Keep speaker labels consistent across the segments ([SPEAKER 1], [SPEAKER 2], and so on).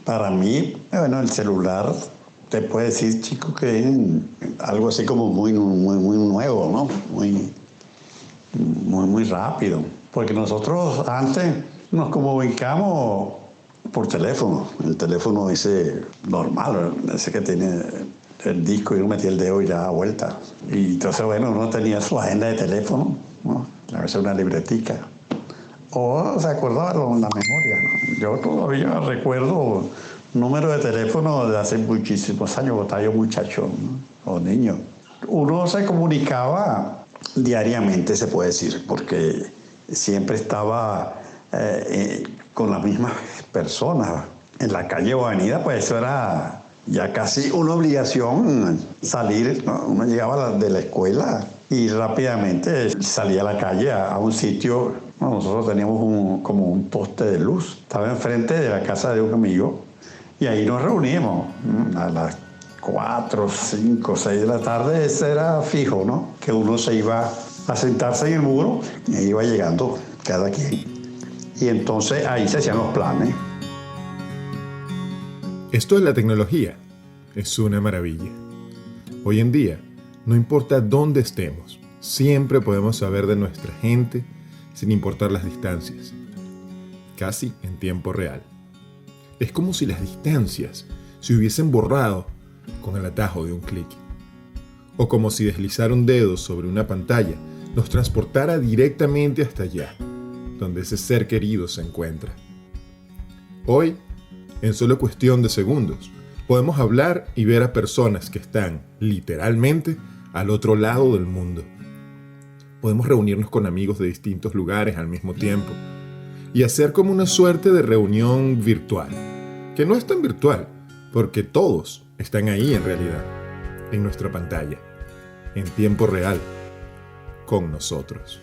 [SPEAKER 1] Para mí, bueno, el celular te puede decir, chico, que es algo así como muy nuevo, ¿no? Muy rápido. Porque nosotros antes nos comunicamos por teléfono. El teléfono ese normal, ese que tiene el disco y uno metía el dedo y le daba vuelta. Y entonces, bueno, uno tenía su agenda de teléfono, ¿no? A veces una libretica. O se acordaba en la memoria, ¿no? Yo todavía recuerdo número de teléfono de hace muchísimos años, cuando estaba yo muchacho, ¿no? O niño. Uno se comunicaba diariamente, se puede decir, porque siempre estaba con las mismas personas. En la calle o avenida, pues eso era ya casi una obligación salir, ¿no? Uno llegaba de la escuela y rápidamente salía a la calle a un sitio. Bueno, nosotros teníamos como un poste de luz. Estaba enfrente de la casa de un amigo y ahí nos reuníamos a las 4, 5, 6 de la tarde. Ese era fijo, ¿no? Que uno se iba a sentarse en el muro y iba llegando cada quien. Y entonces ahí se hacían los planes.
[SPEAKER 2] Esto de la tecnología es una maravilla. Hoy en día, no importa dónde estemos, siempre podemos saber de nuestra gente sin importar las distancias, casi en tiempo real. Es como si las distancias se hubiesen borrado con el atajo de un clic, o como si deslizar un dedo sobre una pantalla nos transportara directamente hasta allá, donde ese ser querido se encuentra. Hoy, en solo cuestión de segundos, podemos hablar y ver a personas que están, literalmente, al otro lado del mundo. Podemos reunirnos con amigos de distintos lugares al mismo tiempo y hacer como una suerte de reunión virtual, que no es tan virtual, porque todos están ahí en realidad, en nuestra pantalla, en tiempo real, con nosotros.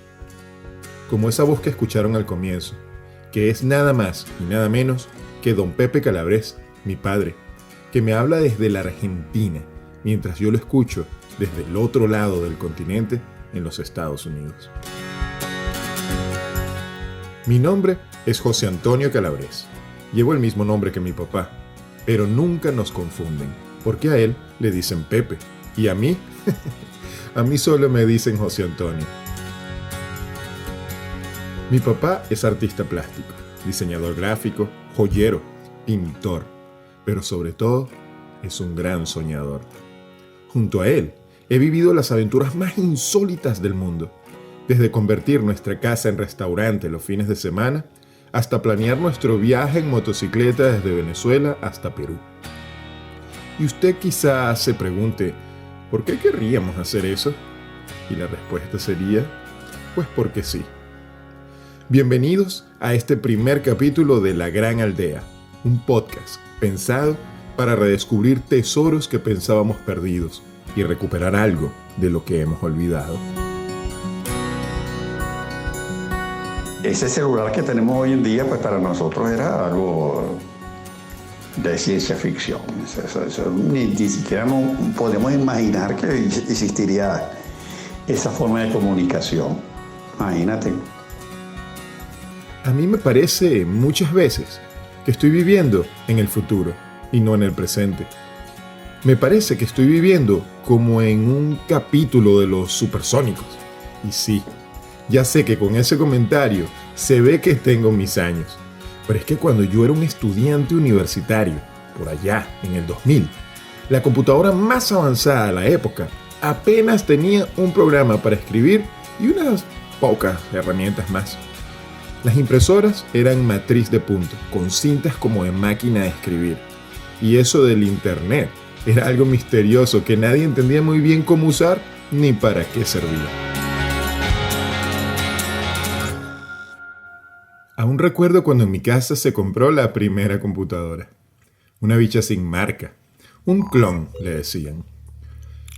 [SPEAKER 2] Como esa voz que escucharon al comienzo, que es nada más y nada menos que don Pepe Calabrés, mi padre, que me habla desde la Argentina, mientras yo lo escucho desde el otro lado del continente, en los Estados Unidos. Mi nombre es José Antonio Calabrés. Llevo el mismo nombre que mi papá, pero nunca nos confunden, porque a él le dicen Pepe, y a mí, a mí solo me dicen José Antonio. Mi papá es artista plástico, diseñador gráfico, joyero, pintor, pero sobre todo es un gran soñador. Junto a él, he vivido las aventuras más insólitas del mundo, desde convertir nuestra casa en restaurante los fines de semana, hasta planear nuestro viaje en motocicleta desde Venezuela hasta Perú. Y usted quizá se pregunte, ¿por qué querríamos hacer eso? Y la respuesta sería, pues porque sí. Bienvenidos a este primer capítulo de La Gran Aldea, un podcast pensado para redescubrir tesoros que pensábamos perdidos y recuperar algo de lo que hemos olvidado.
[SPEAKER 1] Ese celular que tenemos hoy en día, pues para nosotros era algo de ciencia ficción. Eso, ni siquiera podemos imaginar que existiría esa forma de comunicación. Imagínate.
[SPEAKER 2] A mí me parece muchas veces que estoy viviendo en el futuro y no en el presente. Me parece que estoy viviendo como en un capítulo de Los Supersónicos. Y sí, ya sé que con ese comentario se ve que tengo mis años. Pero es que cuando yo era un estudiante universitario, por allá en el 2000, la computadora más avanzada de la época apenas tenía un programa para escribir y unas pocas herramientas más. Las impresoras eran matriz de punto, con cintas como de máquina de escribir. Y eso del internet era algo misterioso que nadie entendía muy bien cómo usar ni para qué servía. Aún recuerdo cuando en mi casa se compró la primera computadora. Una bicha sin marca. Un clon, le decían.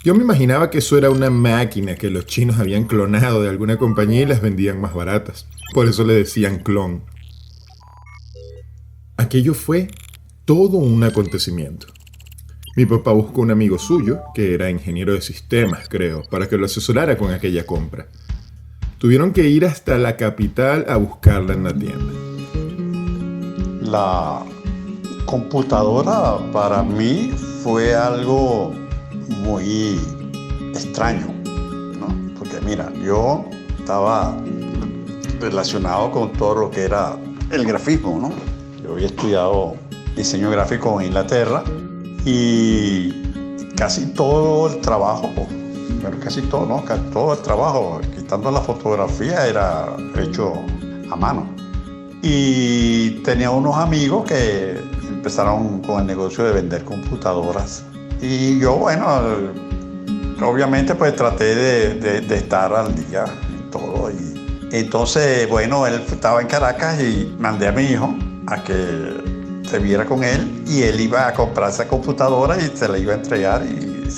[SPEAKER 2] Yo me imaginaba que eso era una máquina que los chinos habían clonado de alguna compañía y las vendían más baratas. Por eso le decían clon. Aquello fue todo un acontecimiento. Mi papá buscó un amigo suyo, que era ingeniero de sistemas, creo, para que lo asesorara con aquella compra. Tuvieron que ir hasta la capital a buscarla en la tienda.
[SPEAKER 1] computadora para mí fue algo muy extraño, ¿no? Porque mira, yo estaba relacionado con todo lo que era el grafismo, ¿no? Yo había estudiado diseño gráfico en Inglaterra y casi todo el trabajo, pero casi todo, ¿no? Todo el trabajo, quitando la fotografía, era hecho a mano. Y tenía unos amigos que empezaron con el negocio de vender computadoras. Y yo, bueno, obviamente pues traté de estar al día en todo. Y entonces, bueno, él estaba en Caracas y mandé a mi hijo a que se viera con él y él iba a comprar esa computadora y se la iba a entregar y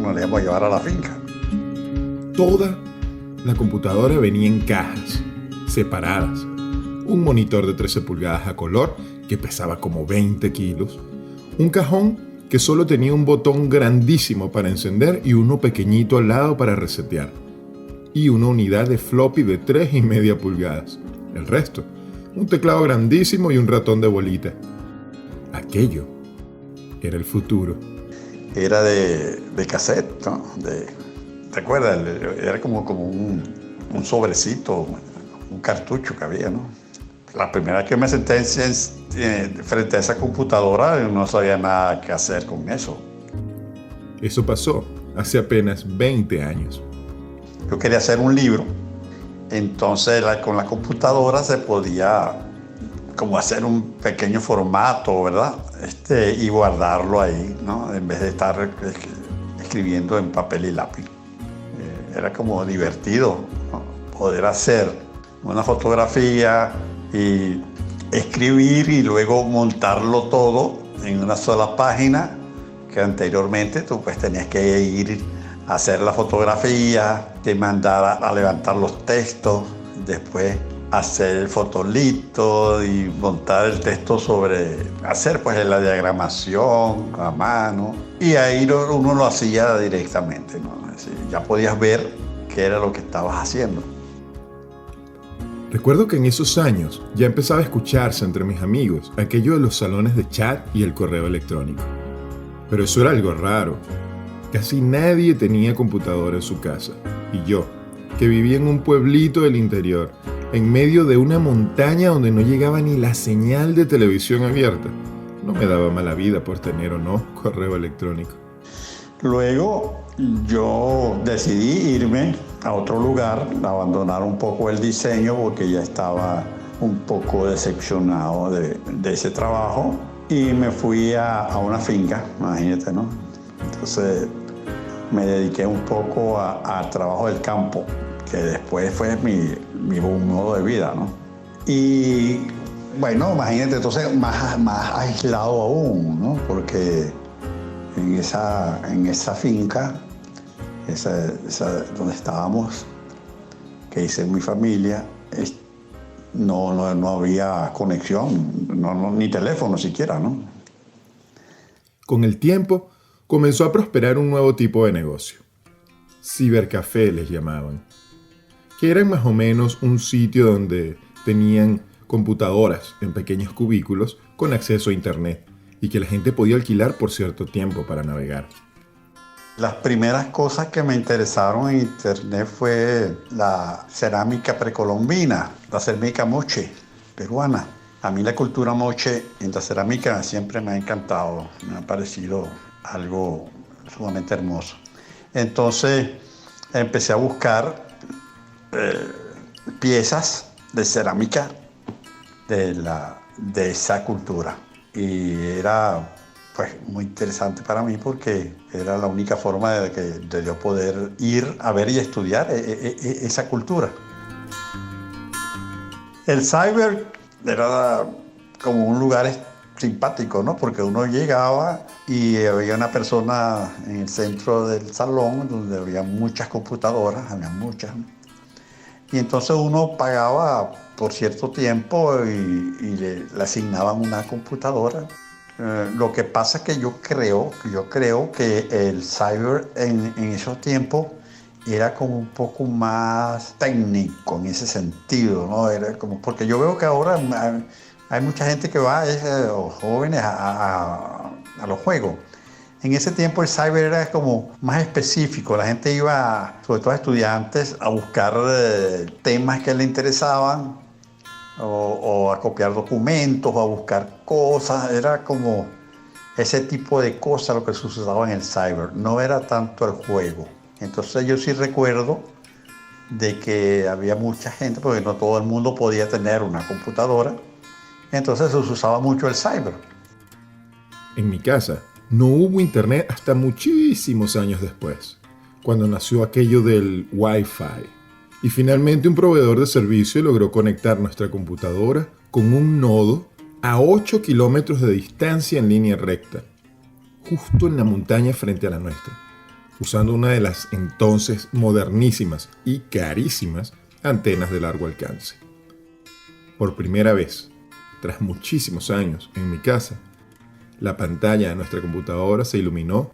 [SPEAKER 1] nos la íbamos a llevar a la finca.
[SPEAKER 2] Toda la computadora venía en cajas, separadas. Un monitor de 13 pulgadas a color que pesaba como 20 kilos. Un cajón que solo tenía un botón grandísimo para encender y uno pequeñito al lado para resetear. Y una unidad de floppy de 3,5 pulgadas. El resto, un teclado grandísimo y un ratón de bolita. Aquello era el futuro.
[SPEAKER 1] Era de cassette, ¿no? ¿Te acuerdas? Era como un sobrecito, un cartucho que había, ¿no? La primera vez que me senté frente a esa computadora, yo no sabía nada qué hacer con eso.
[SPEAKER 2] Eso pasó hace apenas 20 años.
[SPEAKER 1] Yo quería hacer un libro, entonces con la computadora se podía como hacer un pequeño formato, ¿verdad? Y guardarlo ahí, ¿no? En vez de estar escribiendo en papel y lápiz. Era como divertido, ¿no? Poder hacer una fotografía y escribir y luego montarlo todo en una sola página, que anteriormente tú pues tenías que ir a hacer la fotografía, te mandar a levantar los textos, después hacer el fotolito y montar el texto hacer pues la diagramación a mano, y ahí uno lo hacía directamente, ¿no? Es decir, ya podías ver qué era lo que estabas haciendo.
[SPEAKER 2] Recuerdo que en esos años ya empezaba a escucharse entre mis amigos aquello de los salones de chat y el correo electrónico. Pero eso era algo raro. Casi nadie tenía computadora en su casa. Y yo, que vivía en un pueblito del interior, en medio de una montaña donde no llegaba ni la señal de televisión abierta, no me daba mala vida por tener o no correo electrónico.
[SPEAKER 1] Luego yo decidí irme a otro lugar, abandonar un poco el diseño porque ya estaba un poco decepcionado de ese trabajo, y me fui a una finca, imagínate, ¿no? Entonces me dediqué un poco al trabajo del campo, que después fue mi modo de vida, ¿no? Y bueno, imagínate, entonces más aislado aún, ¿no? Porque en esa finca, donde estábamos, que hice mi familia, no había conexión, ni teléfono siquiera, ¿no?
[SPEAKER 2] Con el tiempo comenzó a prosperar un nuevo tipo de negocio. Cibercafé les llamaban, que eran más o menos un sitio donde tenían computadoras en pequeños cubículos con acceso a internet y que la gente podía alquilar por cierto tiempo para navegar.
[SPEAKER 1] Las primeras cosas que me interesaron en internet fue la cerámica precolombina, la cerámica moche peruana. A mí la cultura moche en la cerámica siempre me ha encantado, me ha parecido algo sumamente hermoso. Entonces empecé a buscar piezas de cerámica de esa cultura, y era pues muy interesante para mí porque era la única forma de yo poder ir a ver y estudiar esa cultura. El cyber era como un lugar simpático, ¿no? Porque uno llegaba y había una persona en el centro del salón donde había muchas computadoras, había muchas. Y entonces uno pagaba por cierto tiempo y le asignaban una computadora. Lo que pasa es que yo creo que el cyber en esos tiempos era como un poco más técnico en ese sentido, ¿no? Era como, porque yo veo que ahora Hay mucha gente que va, o jóvenes, a los juegos. En ese tiempo el cyber era como más específico. La gente iba, sobre todo estudiantes, a buscar temas que le interesaban o a copiar documentos o a buscar cosas. Era como ese tipo de cosas lo que se usaba en el cyber. No era tanto el juego. Entonces yo sí recuerdo de que había mucha gente, porque no todo el mundo podía tener una computadora. Entonces se usaba mucho el cyber.
[SPEAKER 2] En mi casa no hubo internet hasta muchísimos años después, cuando nació aquello del Wi-Fi. Y finalmente un proveedor de servicio logró conectar nuestra computadora con un nodo a 8 kilómetros de distancia en línea recta, justo en la montaña frente a la nuestra, usando una de las entonces modernísimas y carísimas antenas de largo alcance. Por primera vez, tras muchísimos años, en mi casa, la pantalla de nuestra computadora se iluminó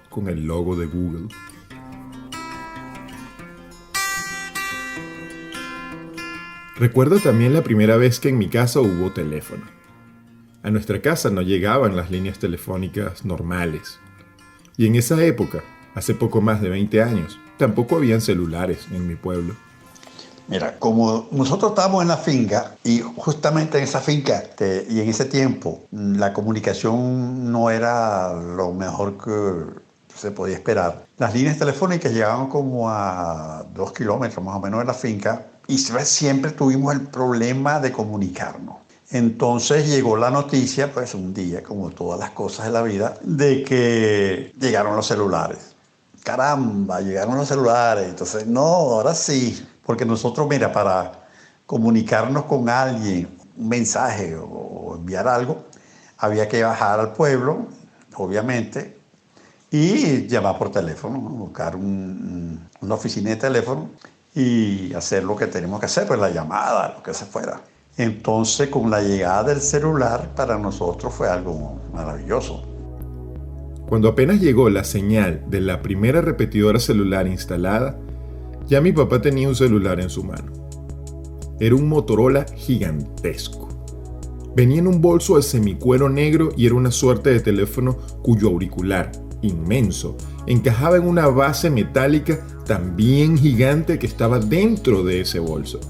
[SPEAKER 2] con el logo de Google. Recuerdo también la primera vez que en mi casa hubo teléfono. A nuestra casa no llegaban las líneas telefónicas normales. Y en esa época, hace poco más de 20 años, tampoco habían celulares en mi pueblo.
[SPEAKER 1] Mira, como nosotros estábamos en la finca y justamente en esa finca y en ese tiempo la comunicación no era lo mejor que se podía esperar. Las líneas telefónicas llegaban como a 2 kilómetros más o menos de la finca y siempre tuvimos el problema de comunicarnos. Entonces llegó la noticia, pues un día, como todas las cosas de la vida, de que llegaron los celulares. Caramba, llegaron los celulares. Entonces, no, ahora sí. Porque nosotros, mira, para comunicarnos con alguien, un mensaje o enviar algo, había que bajar al pueblo, obviamente, y llamar por teléfono, ¿no? Buscar una oficina de teléfono y hacer lo que tenemos que hacer, pues la llamada, lo que se fuera. Entonces, con la llegada del celular, para nosotros fue algo maravilloso.
[SPEAKER 2] Cuando apenas llegó la señal de la primera repetidora celular instalada, ya mi papá tenía un celular en su mano. Era un Motorola gigantesco. Venía en un bolso de semicuero negro y era una suerte de teléfono cuyo auricular, inmenso, encajaba en una base metálica también gigante que estaba dentro de ese bolso.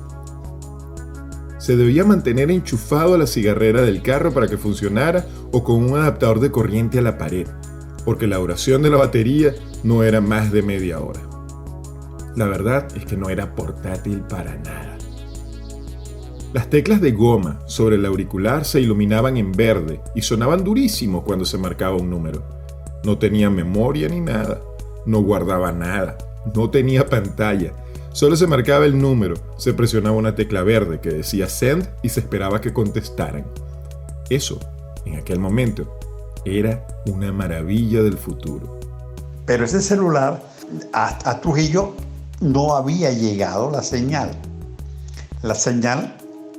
[SPEAKER 2] Se debía mantener enchufado a la cigarrera del carro para que funcionara o con un adaptador de corriente a la pared, porque la duración de la batería no era más de media hora. La verdad es que no era portátil para nada. Las teclas de goma sobre el auricular se iluminaban en verde y sonaban durísimo cuando se marcaba un número. No tenía memoria ni nada, no guardaba nada, no tenía pantalla. Solo se marcaba el número, se presionaba una tecla verde que decía send y se esperaba que contestaran. Eso, en aquel momento, era una maravilla del futuro.
[SPEAKER 1] Pero ese celular, a Trujillo, no había llegado la señal. La señal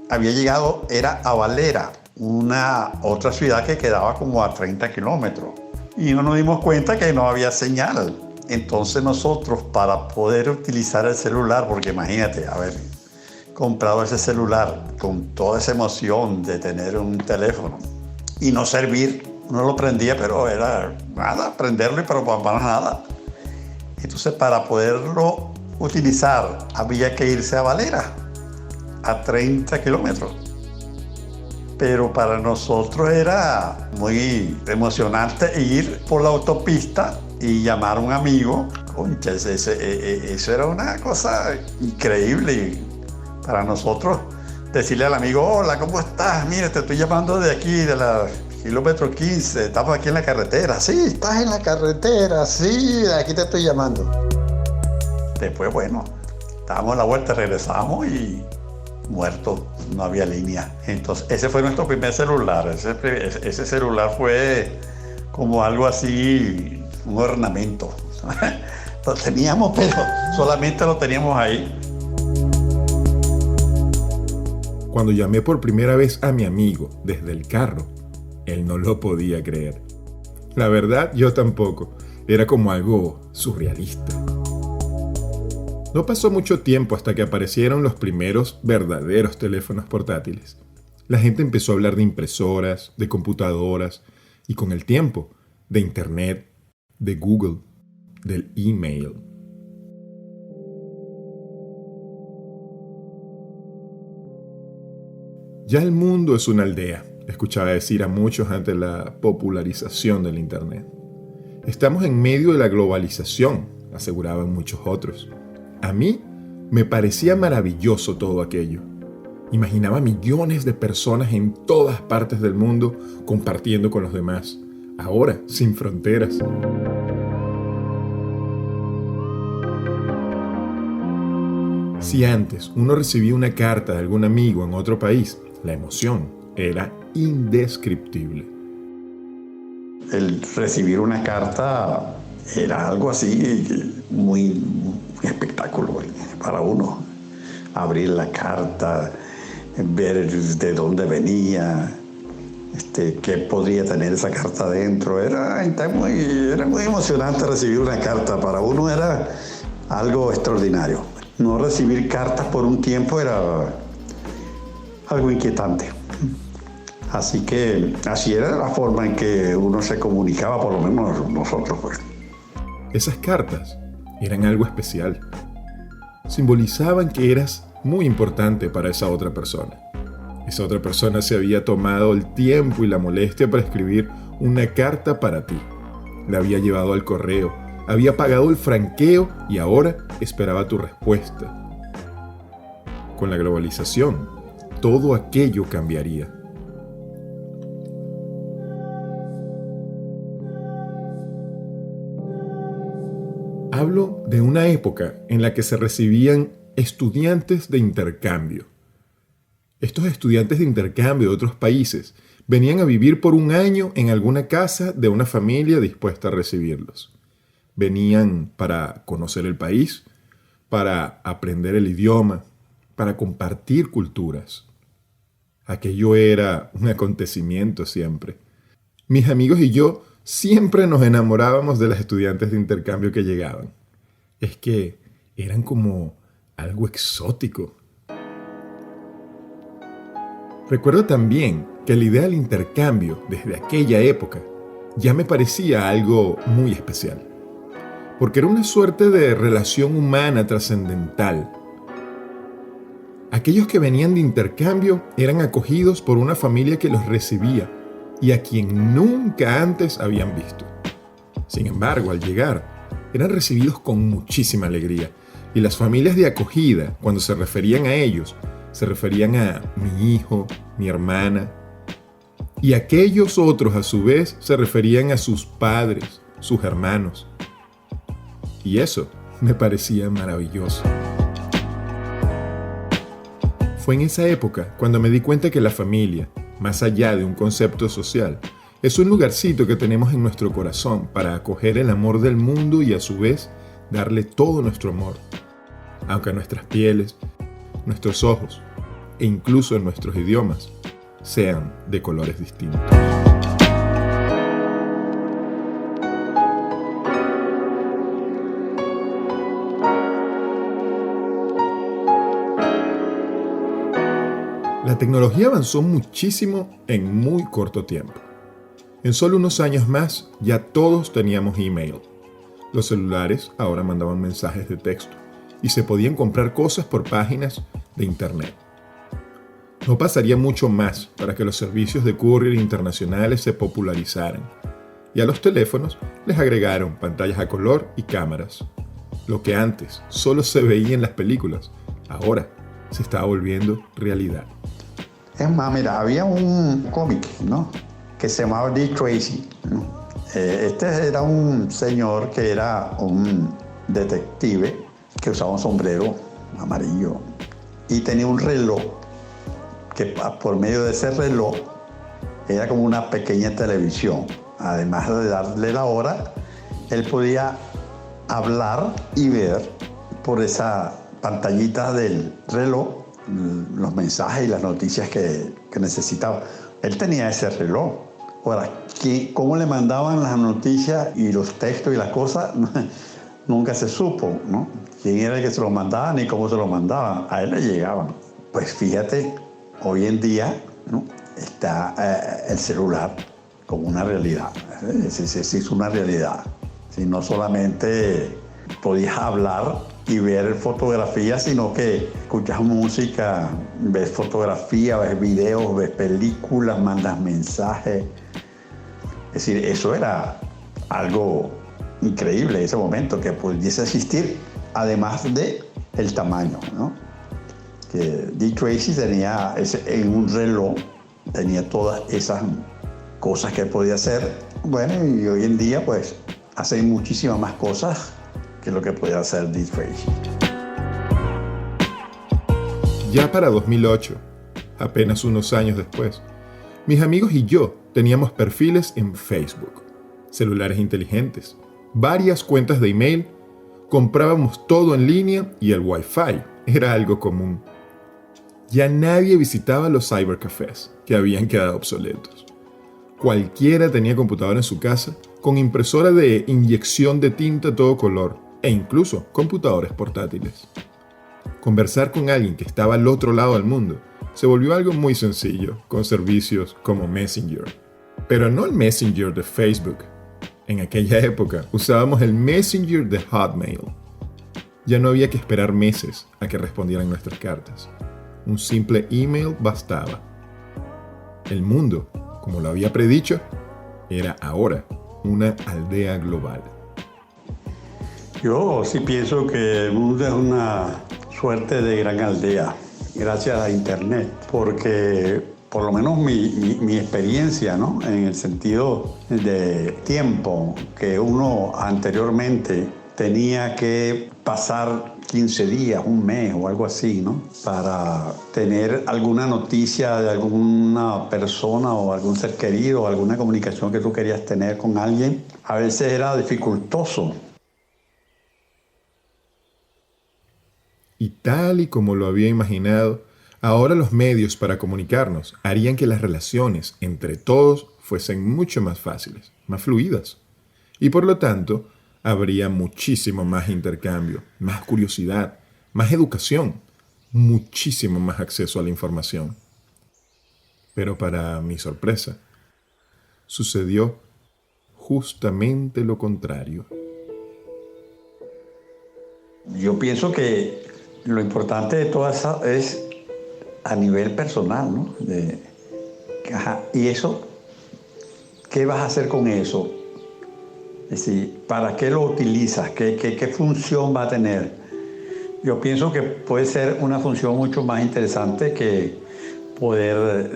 [SPEAKER 1] había llegado, era a Valera, una otra ciudad que quedaba como a 30 kilómetros. Y no nos dimos cuenta que no había señal. Entonces nosotros, para poder utilizar el celular, porque imagínate, haber comprado ese celular con toda esa emoción de tener un teléfono y no servir, uno lo prendía, pero era nada, prenderlo y pero para nada. Entonces, para poderlo utilizar, había que irse a Valera, a 30 kilómetros. Pero para nosotros era muy emocionante ir por la autopista y llamar a un amigo. Concha, eso era una cosa increíble. Para nosotros, decirle al amigo, hola, ¿cómo estás? Mira, te estoy llamando de aquí, de la kilómetro 15, estamos aquí en la carretera. Sí, estás en la carretera, sí, de aquí te estoy llamando. Después, bueno, dábamos la vuelta, regresamos y muerto, no había línea. Entonces, ese fue nuestro primer celular. Ese celular fue como algo así, un ornamento. Lo teníamos, pero solamente lo teníamos ahí.
[SPEAKER 2] Cuando llamé por primera vez a mi amigo desde el carro, él no lo podía creer. La verdad, yo tampoco. Era como algo surrealista. No pasó mucho tiempo hasta que aparecieron los primeros verdaderos teléfonos portátiles. La gente empezó a hablar de impresoras, de computadoras y con el tiempo, de Internet, de Google, del email. Ya el mundo es una aldea, escuchaba decir a muchos ante la popularización del Internet. Estamos en medio de la globalización, aseguraban muchos otros. A mí me parecía maravilloso todo aquello. Imaginaba millones de personas en todas partes del mundo compartiendo con los demás, ahora sin fronteras. Si antes uno recibía una carta de algún amigo en otro país, la emoción era indescriptible.
[SPEAKER 1] El recibir una carta era algo así muy espectáculo para uno. Abrir la carta, ver de dónde venía, qué podría tener esa carta adentro. Era muy emocionante recibir una carta. Para uno era algo extraordinario. No recibir cartas por un tiempo era algo inquietante. Así que así era la forma en que uno se comunicaba, por lo menos nosotros, pues.
[SPEAKER 2] Esas cartas eran algo especial. Simbolizaban que eras muy importante para esa otra persona. Esa otra persona se había tomado el tiempo y la molestia para escribir una carta para ti. La había llevado al correo, había pagado el franqueo y ahora esperaba tu respuesta. Con la globalización, todo aquello cambiaría. Hablo de una época en la que se recibían estudiantes de intercambio. Estos estudiantes de intercambio de otros países venían a vivir por un año en alguna casa de una familia dispuesta a recibirlos. Venían para conocer el país, para aprender el idioma, para compartir culturas. Aquello era un acontecimiento siempre. Mis amigos y yo siempre nos enamorábamos de las estudiantes de intercambio que llegaban. Es que eran como algo exótico. Recuerdo también que la idea del intercambio desde aquella época ya me parecía algo muy especial, porque era una suerte de relación humana trascendental. Aquellos que venían de intercambio eran acogidos por una familia que los recibía y a quien nunca antes habían visto. Sin embargo, al llegar, eran recibidos con muchísima alegría, y las familias de acogida, cuando se referían a ellos, se referían a mi hijo, mi hermana, y aquellos otros a su vez se referían a sus padres, sus hermanos. Y eso me parecía maravilloso. Fue en esa época cuando me di cuenta que la familia, más allá de un concepto social, es un lugarcito que tenemos en nuestro corazón para acoger el amor del mundo y a su vez darle todo nuestro amor, aunque nuestras pieles, nuestros ojos e incluso en nuestros idiomas sean de colores distintos. La tecnología avanzó muchísimo en muy corto tiempo. En solo unos años más ya todos teníamos email. Los celulares ahora mandaban mensajes de texto y se podían comprar cosas por páginas de internet. No pasaría mucho más para que los servicios de courier internacionales se popularizaran, y a los teléfonos les agregaron pantallas a color y cámaras. Lo que antes solo se veía en las películas, ahora se estaba volviendo realidad.
[SPEAKER 1] Es más, mira, había un cómic, ¿no?, que se llamaba Dick Tracy, ¿no? Este era un señor que era un detective que usaba un sombrero amarillo y tenía un reloj que por medio de ese reloj era como una pequeña televisión. Además de darle la hora, él podía hablar y ver por esa pantallita del reloj los mensajes y las noticias que necesitaba. Él tenía ese reloj. Ahora, ¿cómo le mandaban las noticias y los textos y las cosas? Nunca se supo, ¿no? Quién era el que se los mandaba ni cómo se los mandaban. A él le llegaban. Pues fíjate, hoy en día ¿no? Está el celular como una realidad. Se hizo una realidad. Si no solamente podías hablar y ver fotografías, sino que escuchas música, ves fotografía, ves videos, ves películas, mandas mensajes. Es decir, eso era algo increíble en ese momento, que pudiese existir, además de el tamaño, ¿no? Que Dick Tracy tenía en un reloj, tenía todas esas cosas que podía hacer. Bueno, y hoy en día pues hace muchísimas más cosas que lo que podía hacer Dick Tracy.
[SPEAKER 2] Ya para 2008, apenas unos años después, mis amigos y yo teníamos perfiles en Facebook, celulares inteligentes, varias cuentas de email, comprábamos todo en línea y el Wi-Fi era algo común. Ya nadie visitaba los cybercafés, que habían quedado obsoletos. Cualquiera tenía computadora en su casa, con impresora de inyección de tinta a todo color, e incluso computadores portátiles. Conversar con alguien que estaba al otro lado del mundo se volvió algo muy sencillo, con servicios como Messenger. Pero no el Messenger de Facebook. En aquella época usábamos el Messenger de Hotmail. Ya no había que esperar meses a que respondieran nuestras cartas. Un simple email bastaba. El mundo, como lo había predicho, era ahora una aldea global.
[SPEAKER 1] Yo sí pienso que el mundo es una suerte de gran aldea, gracias a Internet, porque por lo menos mi experiencia, ¿no? En el sentido de tiempo, que uno anteriormente tenía que pasar 15 días, un mes o algo así, ¿no? Para tener alguna noticia de alguna persona o algún ser querido, o alguna comunicación que tú querías tener con alguien, a veces era dificultoso.
[SPEAKER 2] Y tal y como lo había imaginado, ahora los medios para comunicarnos harían que las relaciones entre todos fuesen mucho más fáciles, más fluidas. Y por lo tanto, habría muchísimo más intercambio, más curiosidad, más educación, muchísimo más acceso a la información. Pero para mi sorpresa, sucedió justamente lo contrario.
[SPEAKER 1] Yo pienso que lo importante de todo eso es a nivel personal, ¿no? Y eso, ¿qué vas a hacer con eso? Es decir, ¿para qué lo utilizas? ¿Qué función va a tener? Yo pienso que puede ser una función mucho más interesante que poder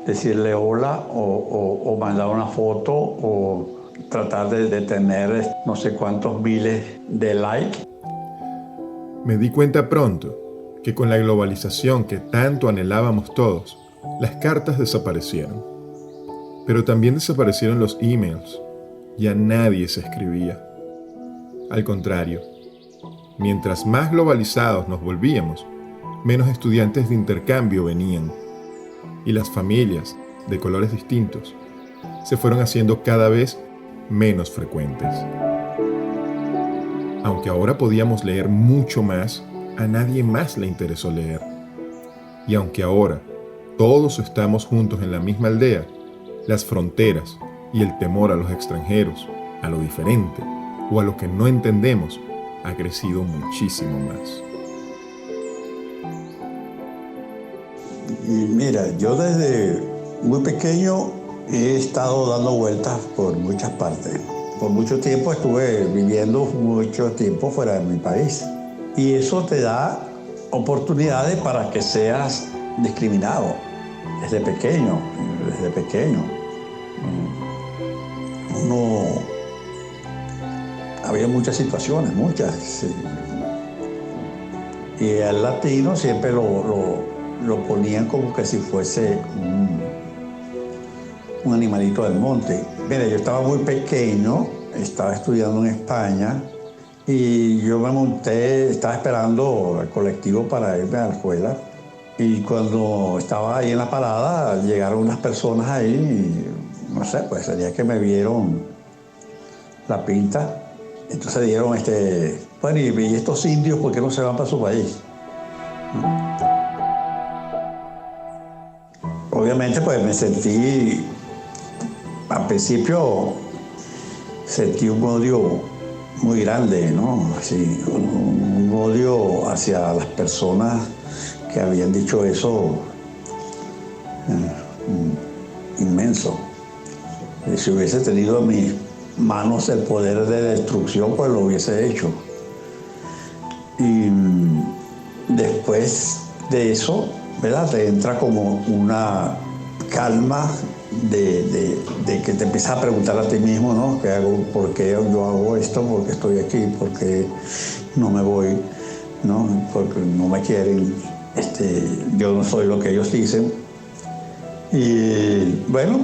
[SPEAKER 1] decirle hola o mandar una foto o tratar de tener no sé cuántos miles de likes.
[SPEAKER 2] Me di cuenta pronto que con la globalización que tanto anhelábamos todos, las cartas desaparecieron. Pero también desaparecieron los emails. Ya nadie se escribía. Al contrario, mientras más globalizados nos volvíamos, menos estudiantes de intercambio venían. Y las familias, de colores distintos, se fueron haciendo cada vez menos frecuentes. Aunque ahora podíamos leer mucho más, a nadie más le interesó leer. Y aunque ahora todos estamos juntos en la misma aldea, las fronteras y el temor a los extranjeros, a lo diferente o a lo que no entendemos ha crecido muchísimo más.
[SPEAKER 1] Y mira, yo desde muy pequeño he estado dando vueltas por muchas partes. Por mucho tiempo estuve viviendo mucho tiempo fuera de mi país. Y eso te da oportunidades para que seas discriminado desde pequeño. Había muchas situaciones, muchas. Sí. Y al latino siempre lo ponían como que si fuese un animalito del monte. Mira, yo estaba muy pequeño, estaba estudiando en España y yo me monté, estaba esperando el colectivo para irme a la escuela. Y cuando estaba ahí en la parada, llegaron unas personas ahí, y, no sé, pues sería que me vieron la pinta. Entonces dijeron, bueno, ¿y estos indios por qué no se van para su país? obviamente pues me sentí, al principio sentí un odio muy grande, ¿no? Así, un odio hacia las personas que habían dicho eso, inmenso. Y si hubiese tenido en mis manos el poder de destrucción, pues lo hubiese hecho. Y después de eso, ¿verdad? Te entra como una calma de que te empiezas a preguntar a ti mismo, ¿no? ¿Qué hago? ¿Por qué yo hago esto? ¿Por qué estoy aquí? ¿Por qué no me voy? ¿No? Porque no me quieren. Yo no soy lo que ellos dicen. Y bueno,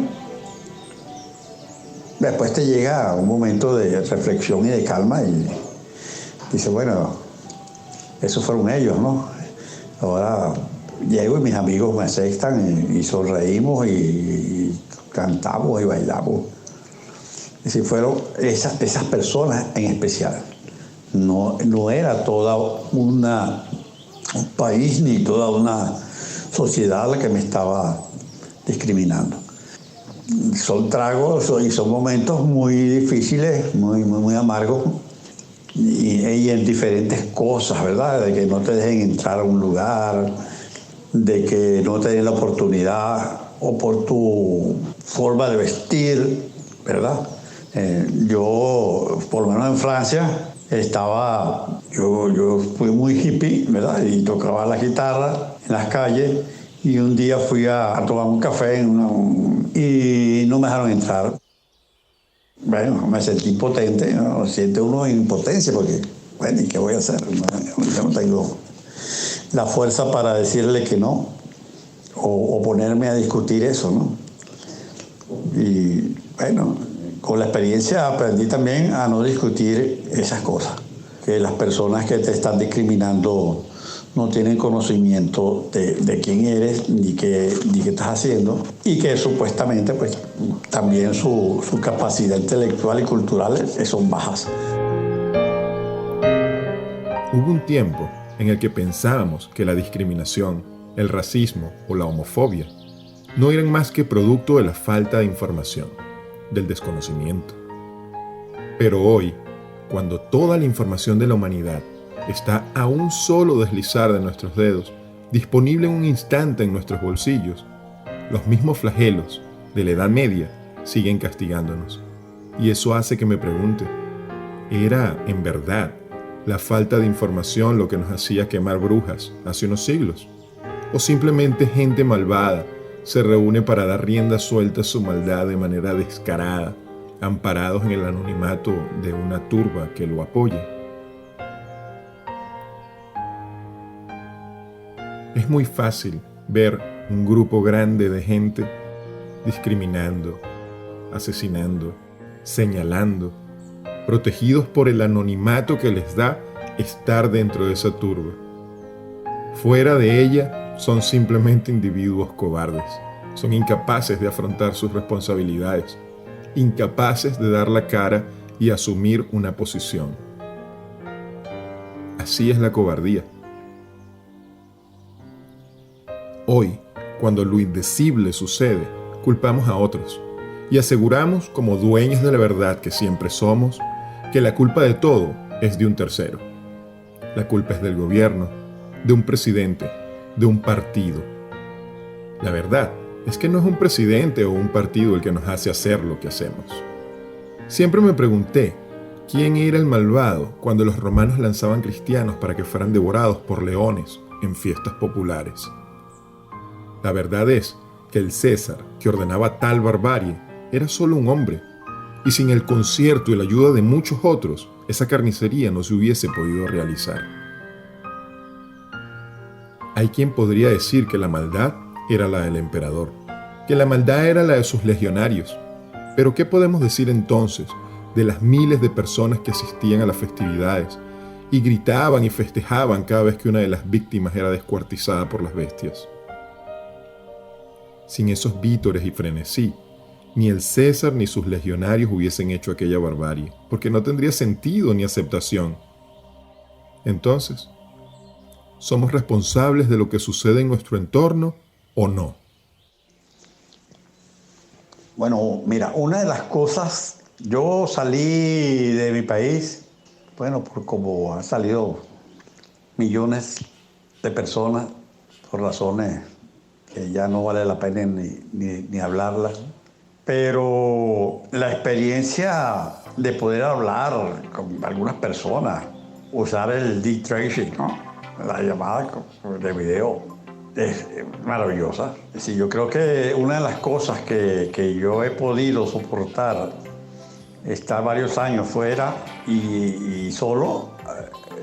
[SPEAKER 1] después te llega un momento de reflexión y de calma y dices, bueno, esos fueron ellos, ¿no? Ahora llego y mis amigos me aceptan y sonreímos y cantamos y bailamos. Y si fueron esas personas en especial. No era toda un país ni toda una sociedad la que me estaba discriminando. Son tragos y son momentos muy difíciles, muy amargos y en diferentes cosas, ¿verdad? De que no te dejen entrar a un lugar, de que no te den la oportunidad o por tu forma de vestir, ¿verdad? Yo, por lo menos en Francia, yo fui muy hippie, ¿verdad? Y tocaba la guitarra en las calles. Y un día fui a tomar un café y no me dejaron entrar. Bueno, me sentí impotente, ¿no? Siente uno impotencia porque, bueno, ¿y qué voy a hacer? Yo no tengo la fuerza para decirle que no o ponerme a discutir eso, ¿no? Y bueno, con la experiencia aprendí también a no discutir esas cosas, que las personas que te están discriminando no tienen conocimiento de quién eres ni qué estás haciendo y que supuestamente pues también su capacidad intelectual y cultural son bajas.
[SPEAKER 2] Hubo un tiempo en el que pensábamos que la discriminación, el racismo o la homofobia no eran más que producto de la falta de información, del desconocimiento. Pero hoy, cuando toda la información de la humanidad está a un solo deslizar de nuestros dedos, disponible en un instante en nuestros bolsillos, los mismos flagelos de la Edad Media siguen castigándonos. Y eso hace que me pregunte, ¿era en verdad la falta de información lo que nos hacía quemar brujas hace unos siglos? ¿O simplemente gente malvada se reúne para dar rienda suelta a su maldad de manera descarada, amparados en el anonimato de una turba que lo apoye? Es muy fácil ver un grupo grande de gente discriminando, asesinando, señalando, protegidos por el anonimato que les da estar dentro de esa turba. Fuera de ella son simplemente individuos cobardes, son incapaces de afrontar sus responsabilidades, incapaces de dar la cara y asumir una posición. Así es la cobardía. Hoy, cuando lo indecible sucede, culpamos a otros y aseguramos, como dueños de la verdad que siempre somos, que la culpa de todo es de un tercero. La culpa es del gobierno, de un presidente, de un partido. La verdad es que no es un presidente o un partido el que nos hace hacer lo que hacemos. Siempre me pregunté, ¿quién era el malvado cuando los romanos lanzaban cristianos para que fueran devorados por leones en fiestas populares? La verdad es que el César, que ordenaba tal barbarie, era solo un hombre, y sin el concierto y la ayuda de muchos otros, esa carnicería no se hubiese podido realizar. Hay quien podría decir que la maldad era la del emperador, que la maldad era la de sus legionarios. Pero ¿qué podemos decir entonces de las miles de personas que asistían a las festividades y gritaban y festejaban cada vez que una de las víctimas era descuartizada por las bestias? Sin esos vítores y frenesí, ni el César ni sus legionarios hubiesen hecho aquella barbarie, porque no tendría sentido ni aceptación. Entonces, ¿somos responsables de lo que sucede en nuestro entorno o no?
[SPEAKER 1] Bueno, mira, una de las cosas, yo salí de mi país, bueno, por como han salido millones de personas, por razones que ya no vale la pena ni hablarlas. Pero la experiencia de poder hablar con algunas personas, usar el deep tracing, ¿no? La llamada de video, es maravillosa. Sí, yo creo que una de las cosas que yo he podido soportar, estar varios años fuera y solo,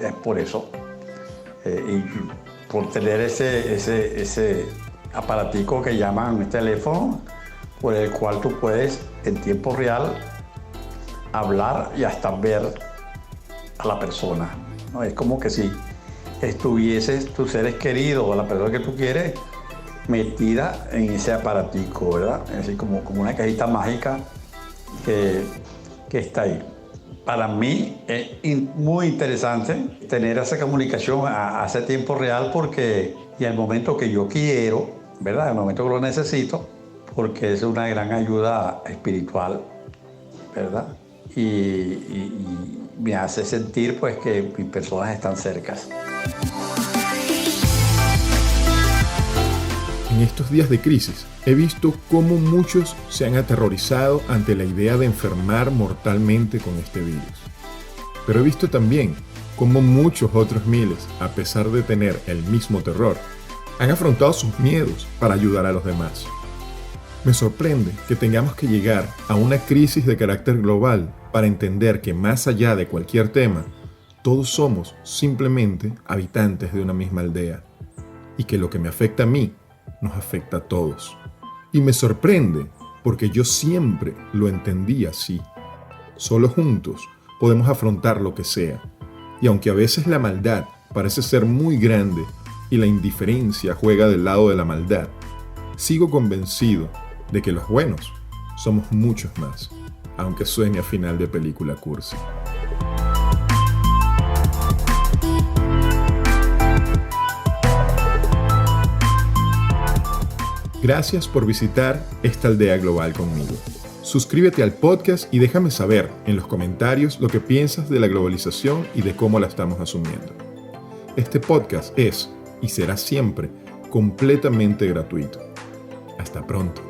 [SPEAKER 1] es por eso. Y por tener ese aparatico que llaman teléfono, por el cual tú puedes en tiempo real hablar y hasta ver a la persona, ¿no? Es como que si estuvieses tus seres queridos o la persona que tú quieres metida en ese aparatico, ¿verdad? Es decir, como una cajita mágica que está ahí. Para mí es muy interesante tener esa comunicación a ese tiempo real porque y al momento que yo quiero, ¿verdad? Al momento que lo necesito, porque es una gran ayuda espiritual, ¿verdad? Y me hace sentir pues que mis personas están cercas.
[SPEAKER 2] En estos días de crisis, he visto cómo muchos se han aterrorizado ante la idea de enfermar mortalmente con este virus. Pero he visto también cómo muchos otros miles, a pesar de tener el mismo terror, han afrontado sus miedos para ayudar a los demás. Me sorprende que tengamos que llegar a una crisis de carácter global para entender que más allá de cualquier tema, todos somos simplemente habitantes de una misma aldea y que lo que me afecta a mí nos afecta a todos. Y me sorprende porque yo siempre lo entendí así. Solo juntos podemos afrontar lo que sea. Y aunque a veces la maldad parece ser muy grande y la indiferencia juega del lado de la maldad, sigo convencido de que los buenos somos muchos más, aunque suene a final de película cursi. Gracias por visitar esta aldea global conmigo. Suscríbete al podcast y déjame saber en los comentarios lo que piensas de la globalización y de cómo la estamos asumiendo. Este podcast es y será siempre completamente gratuito. Hasta pronto.